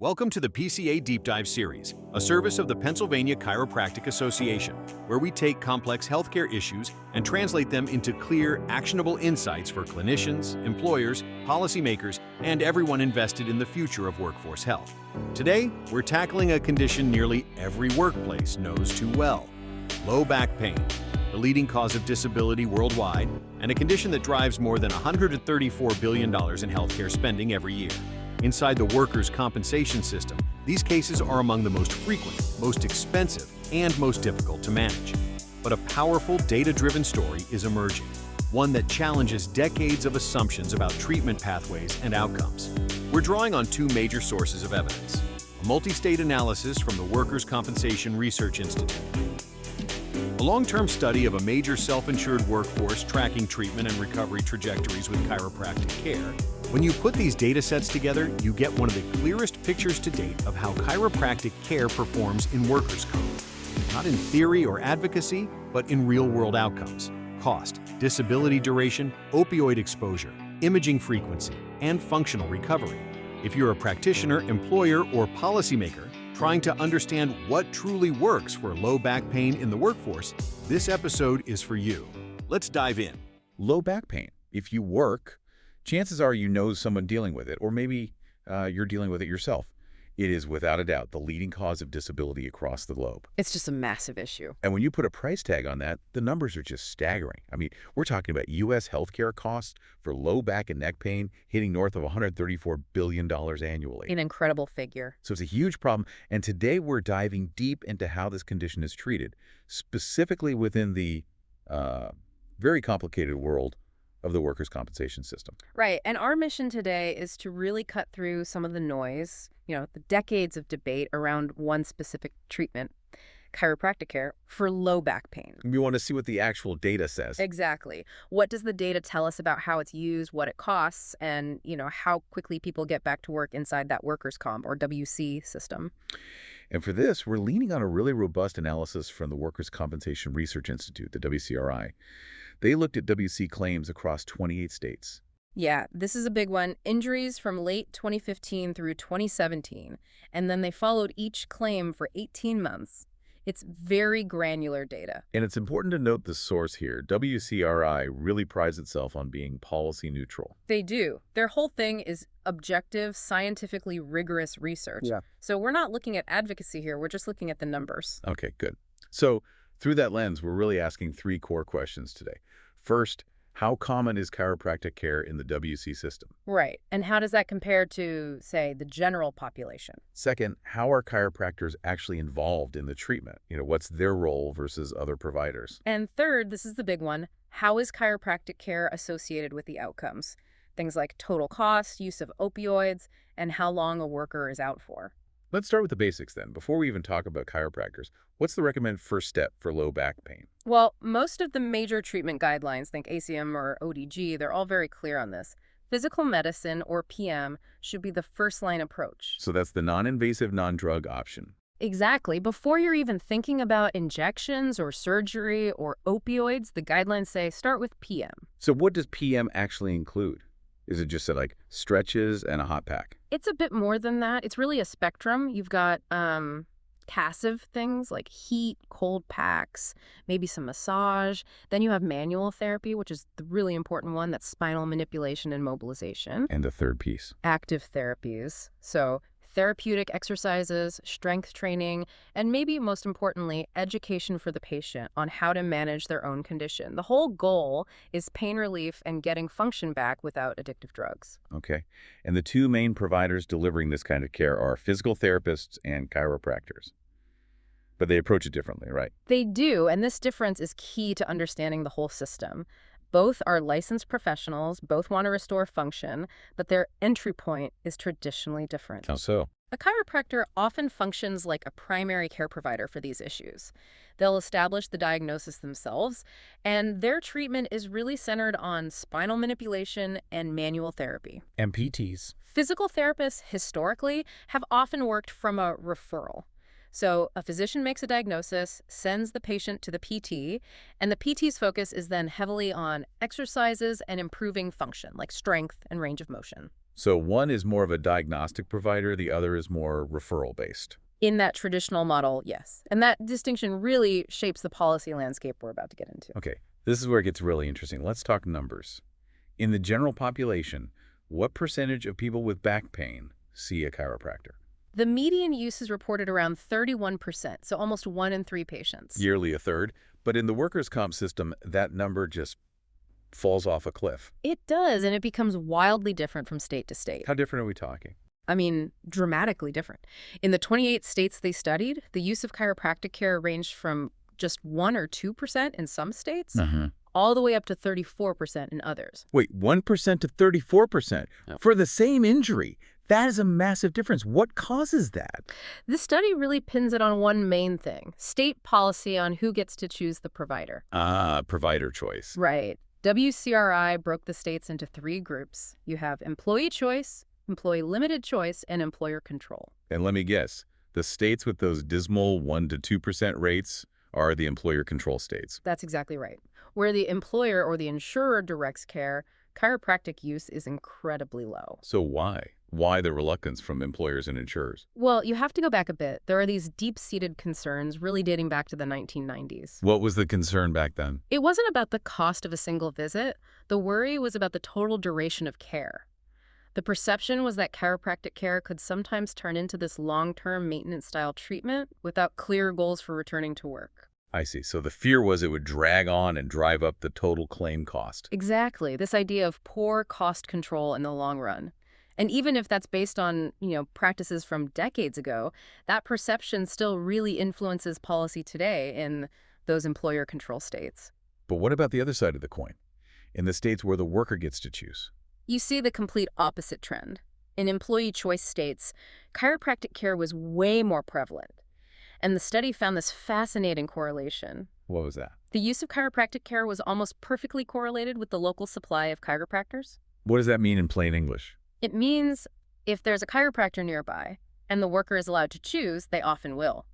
Welcome to the PCA Deep Dive Series, a service of the Pennsylvania Chiropractic Association, where we take complex healthcare issues and translate them into clear, actionable insights for clinicians, employers, policymakers, and everyone invested in the future of workforce health. Today, we're tackling a condition nearly every workplace knows too well: low back pain, the leading cause of disability worldwide, and a condition that drives more than $134 billion in healthcare spending every year. Inside the workers' compensation system, these cases are among the most frequent, most expensive, and most difficult to manage. But a powerful, data-driven story is emerging, one that challenges decades of assumptions about treatment pathways and outcomes. We're drawing on two major sources of evidence: a multi-state analysis from the Workers' Compensation Research Institute, a long-term study of a major self-insured workforce tracking treatment and recovery trajectories with chiropractic care. When you put these data sets together, you get one of the clearest pictures to date of how chiropractic care performs in workers' comp. Not in theory or advocacy, but in real-world outcomes: cost, disability duration, opioid exposure, imaging frequency, and functional recovery. If you're a practitioner, employer, or policymaker trying to understand what truly works for low back pain in the workforce, this episode is for you. Let's dive in. Low back pain. If you work, chances are you know someone dealing with it, or maybe you're dealing with it yourself. It is without a doubt the leading cause of disability across the globe. It's just a massive issue. And when you put a price tag on that, the numbers are just staggering. I mean, we're talking about U.S. healthcare costs for low back and neck pain hitting north of $134 billion annually. An incredible figure. So it's a huge problem. And today we're diving deep into how this condition is treated, specifically within the very complicated world of the workers' compensation system. Right. And our mission today is to really cut through some of the noise, the decades of debate around one specific treatment, chiropractic care, for low back pain. We want to see what the actual data says. Exactly. What does the data tell us about how it's used, what it costs, and, how quickly people get back to work inside that workers' comp or WC system? And for this, we're leaning on a really robust analysis from the Workers' Compensation Research Institute, the WCRI. They looked at WC claims across 28 states. Yeah, this is a big one. Injuries from late 2015 through 2017. And then they followed each claim for 18 months. It's very granular data. And it's important to note the source here. WCRI really prides itself on being policy neutral. They do. Their whole thing is objective, scientifically rigorous research. Yeah. So we're not looking at advocacy here. We're just looking at the numbers. Okay, good. So through that lens, we're really asking three core questions today. First, how common is chiropractic care in the WC system? Right. And how does that compare to, say, the general population? Second, how are chiropractors actually involved in the treatment? What's their role versus other providers? And third, this is the big one, how is chiropractic care associated with the outcomes? Things like total cost, use of opioids, and how long a worker is out for. Let's start with the basics then. Before we even talk about chiropractors, what's the recommended first step for low back pain? Well, most of the major treatment guidelines, think ACM or ODG, they're all very clear on this. Physical medicine, or PM, should be the first-line approach. So that's the non-invasive, non-drug option. Exactly. Before you're even thinking about injections or surgery or opioids, the guidelines say start with PM. So what does PM actually include? Is it just like stretches and a hot pack? It's a bit more than that. It's really a spectrum. You've got passive things like heat, cold packs, maybe some massage. Then you have manual therapy, which is the really important one. That's spinal manipulation and mobilization. And the third piece? Active therapies. So therapeutic exercises, strength training, and maybe most importantly, education for the patient on how to manage their own condition. The whole goal is pain relief and getting function back without addictive drugs. Okay. And the two main providers delivering this kind of care are physical therapists and chiropractors. But they approach it differently, right? They do, and this difference is key to understanding the whole system. Both are licensed professionals, both want to restore function, but their entry point is traditionally different. How so? A chiropractor often functions like a primary care provider for these issues. They'll establish the diagnosis themselves, and their treatment is really centered on spinal manipulation and manual therapy. MPTs. Physical therapists, historically, have often worked from a referral. So a physician makes a diagnosis, sends the patient to the PT, and the PT's focus is then heavily on exercises and improving function, like strength and range of motion. So one is more of a diagnostic provider, the other is more referral-based. In that traditional model, yes. And that distinction really shapes the policy landscape we're about to get into. Okay, this is where it gets really interesting. Let's talk numbers. In the general population, what percentage of people with back pain see a chiropractor? The median use is reported around 31%, so almost 1 in 3 patients. Yearly a third, but in the workers' comp system, that number just falls off a cliff. It does, and it becomes wildly different from state to state. How different are we talking? I mean, dramatically different. In the 28 states they studied, the use of chiropractic care ranged from just 1 or 2% in some states, all the way up to 34% in others. Wait, 1% to 34% for the same injury. That is a massive difference. What causes that? This study really pins it on one main thing: state policy on who gets to choose the provider. Provider choice. Right. WCRI broke the states into 3 groups. You have employee choice, employee limited choice, and employer control. And let me guess, the states with those dismal 1 to 2% rates are the employer control states. That's exactly right. Where the employer or the insurer directs care, chiropractic use is incredibly low. So why? Why the reluctance from employers and insurers? Well, you have to go back a bit. There are these deep-seated concerns really dating back to the 1990s. What was the concern back then? It wasn't about the cost of a single visit. The worry was about the total duration of care. The perception was that chiropractic care could sometimes turn into this long-term maintenance-style treatment without clear goals for returning to work. I see. So the fear was it would drag on and drive up the total claim cost. Exactly. This idea of poor cost control in the long run. And even if that's based on, practices from decades ago, that perception still really influences policy today in those employer control states. But what about the other side of the coin? In the states where the worker gets to choose? You see the complete opposite trend. In employee choice states, chiropractic care was way more prevalent. And the study found this fascinating correlation. What was that? The use of chiropractic care was almost perfectly correlated with the local supply of chiropractors. What does that mean in plain English? It means if there's a chiropractor nearby and the worker is allowed to choose, they often will.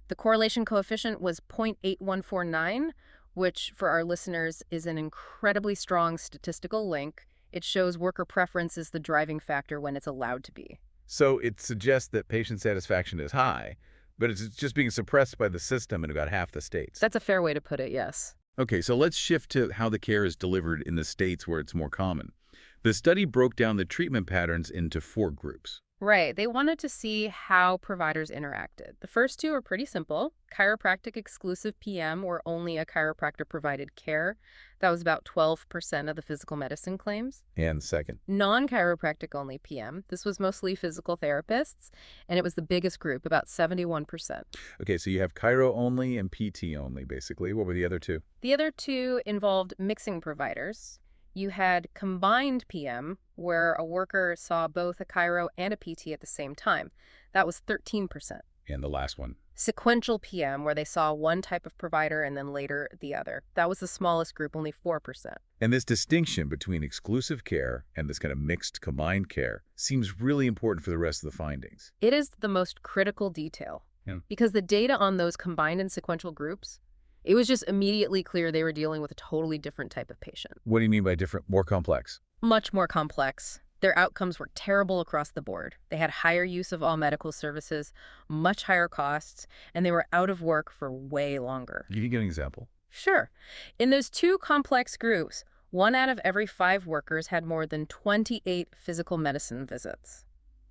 The correlation coefficient was 0.8149, which for our listeners is an incredibly strong statistical link. It shows worker preference is the driving factor when it's allowed to be. So it suggests that patient satisfaction is high, but it's just being suppressed by the system in about half the states. That's a fair way to put it, yes. Okay, so let's shift to how the care is delivered in the states where it's more common. The study broke down the treatment patterns into 4 groups. Right. They wanted to see how providers interacted. The first 2 are pretty simple. Chiropractic exclusive PM, where only a chiropractor provided care. That was about 12% of the physical medicine claims. And second? Non-chiropractic only PM. This was mostly physical therapists, and it was the biggest group, about 71%. Okay, so you have chiro only and PT only, basically. What were the other 2? The other 2 involved mixing providers. You had combined PM, where a worker saw both a chiro and a PT at the same time. That was 13%. And the last one? Sequential PM, where they saw one type of provider and then later the other. That was the smallest group, only 4%. And this distinction between exclusive care and this kind of mixed combined care seems really important for the rest of the findings. It is the most critical detail. Yeah. Because the data on those combined and sequential groups, it was just immediately clear they were dealing with a totally different type of patient. What do you mean by different, more complex? Much more complex. Their outcomes were terrible across the board. They had higher use of all medical services, much higher costs, and they were out of work for way longer. You can give an example. Sure. In those 2 complex groups, 1 out of every 5 workers had more than 28 physical medicine visits.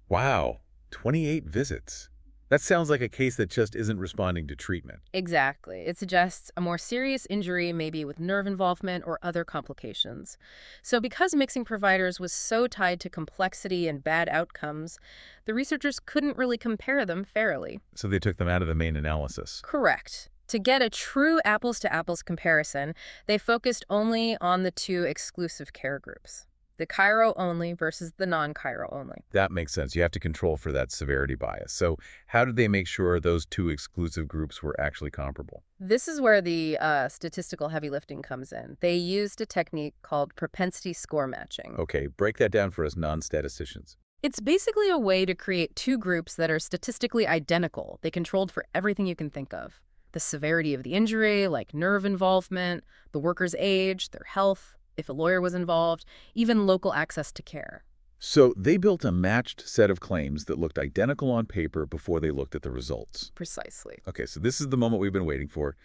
Wow, 28 visits. That sounds like a case that just isn't responding to treatment. Exactly. It suggests a more serious injury, maybe with nerve involvement or other complications. So because mixing providers was so tied to complexity and bad outcomes, the researchers couldn't really compare them fairly. So they took them out of the main analysis. Correct. To get a true apples-to-apples comparison, they focused only on the 2 exclusive care groups. The chiro only versus the non-chiro only. That makes sense. You have to control for that severity bias. So how did they make sure those 2 exclusive groups were actually comparable? This is where the statistical heavy lifting comes in. They used a technique called propensity score matching. Okay, break that down for us non-statisticians. It's basically a way to create 2 groups that are statistically identical. They controlled for everything you can think of. The severity of the injury, like nerve involvement, the worker's age, their health, if a lawyer was involved, even local access to care. So they built a matched set of claims that looked identical on paper before they looked at the results. Precisely. Okay, so this is the moment we've been waiting for.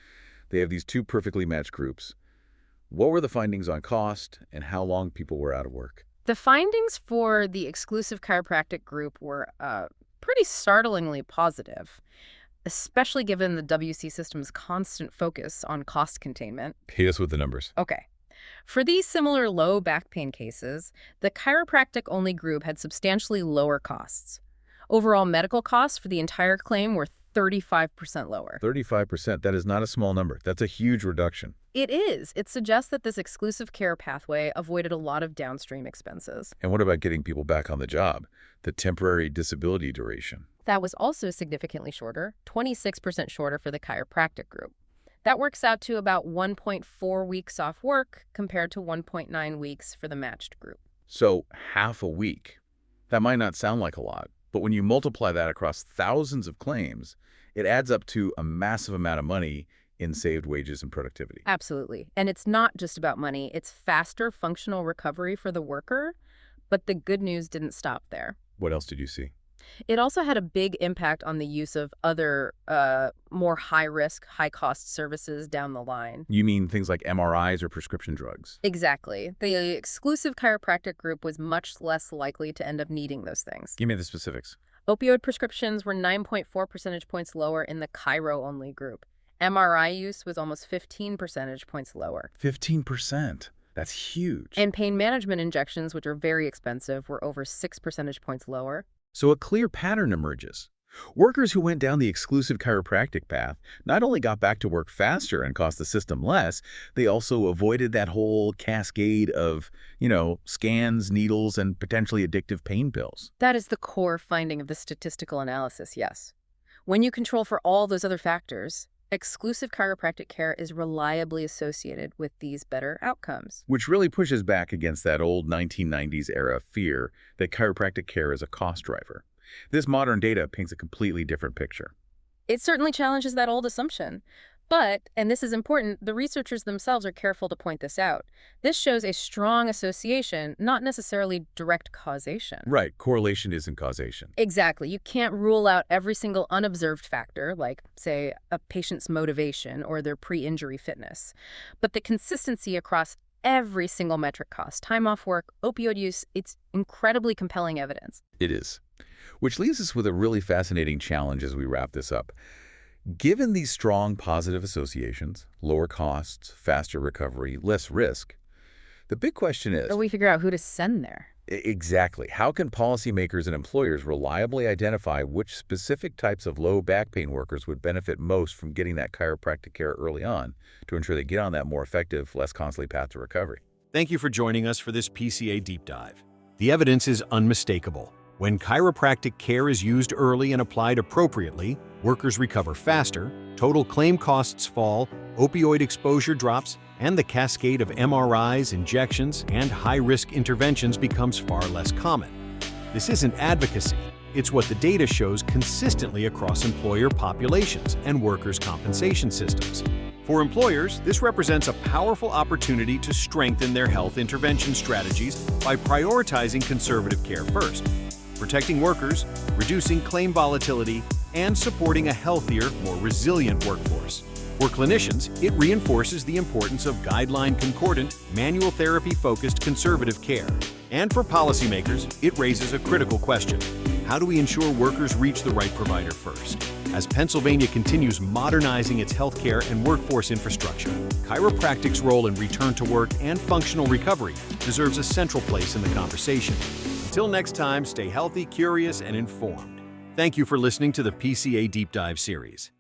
They have these two perfectly matched groups. What were the findings on cost and how long people were out of work? The findings for the exclusive chiropractic group were pretty startlingly positive, especially given the WC system's constant focus on cost containment. Hit us with the numbers. Okay. For these similar low back pain cases, the chiropractic-only group had substantially lower costs. Overall medical costs for the entire claim were 35% lower. 35%, that is not a small number. That's a huge reduction. It is. It suggests that this exclusive care pathway avoided a lot of downstream expenses. And what about getting people back on the job? The temporary disability duration. That was also significantly shorter, 26% shorter for the chiropractic group. That works out to about 1.4 weeks off work compared to 1.9 weeks for the matched group. So half a week. That might not sound like a lot, but when you multiply that across thousands of claims, it adds up to a massive amount of money in saved wages and productivity. Absolutely. And it's not just about money. It's faster functional recovery for the worker. But the good news didn't stop there. What else did you see? It also had a big impact on the use of other more high-risk, high-cost services down the line. You mean things like MRIs or prescription drugs? Exactly. The exclusive chiropractic group was much less likely to end up needing those things. Give me the specifics. Opioid prescriptions were 9.4 percentage points lower in the chiro-only group. MRI use was almost 15 percentage points lower. 15%. That's huge. And pain management injections, which are very expensive, were over 6 percentage points lower. So a clear pattern emerges. Workers who went down the exclusive chiropractic path not only got back to work faster and cost the system less, they also avoided that whole cascade of, scans, needles, and potentially addictive pain pills. That is the core finding of the statistical analysis, yes. When you control for all those other factors, exclusive chiropractic care is reliably associated with these better outcomes. Which really pushes back against that old 1990s era fear that chiropractic care is a cost driver. This modern data paints a completely different picture. It certainly challenges that old assumption. But, and this is important, the researchers themselves are careful to point this out. This shows a strong association, not necessarily direct causation. Right, correlation isn't causation. Exactly. You can't rule out every single unobserved factor, like, say, a patient's motivation or their pre-injury fitness. But the consistency across every single metric cost, time off work, opioid use, it's incredibly compelling evidence. It is. Which leaves us with a really fascinating challenge as we wrap this up. Given these strong positive associations, lower costs, faster recovery, less risk, the big question is... So we figure out who to send there. Exactly. How can policymakers and employers reliably identify which specific types of low back pain workers would benefit most from getting that chiropractic care early on to ensure they get on that more effective, less costly path to recovery? Thank you for joining us for this PCA Deep Dive. The evidence is unmistakable. When chiropractic care is used early and applied appropriately, workers recover faster, total claim costs fall, opioid exposure drops, and the cascade of MRIs, injections, and high-risk interventions becomes far less common. This isn't advocacy. It's what the data shows consistently across employer populations and workers' compensation systems. For employers, this represents a powerful opportunity to strengthen their health intervention strategies by prioritizing conservative care first, protecting workers, reducing claim volatility, and supporting a healthier, more resilient workforce. For clinicians, it reinforces the importance of guideline-concordant, manual therapy-focused conservative care. And for policymakers, it raises a critical question. How do we ensure workers reach the right provider first? As Pennsylvania continues modernizing its healthcare and workforce infrastructure, chiropractic's role in return to work and functional recovery deserves a central place in the conversation. Until next time, stay healthy, curious, and informed. Thank you for listening to the PCA Deep Dive Series.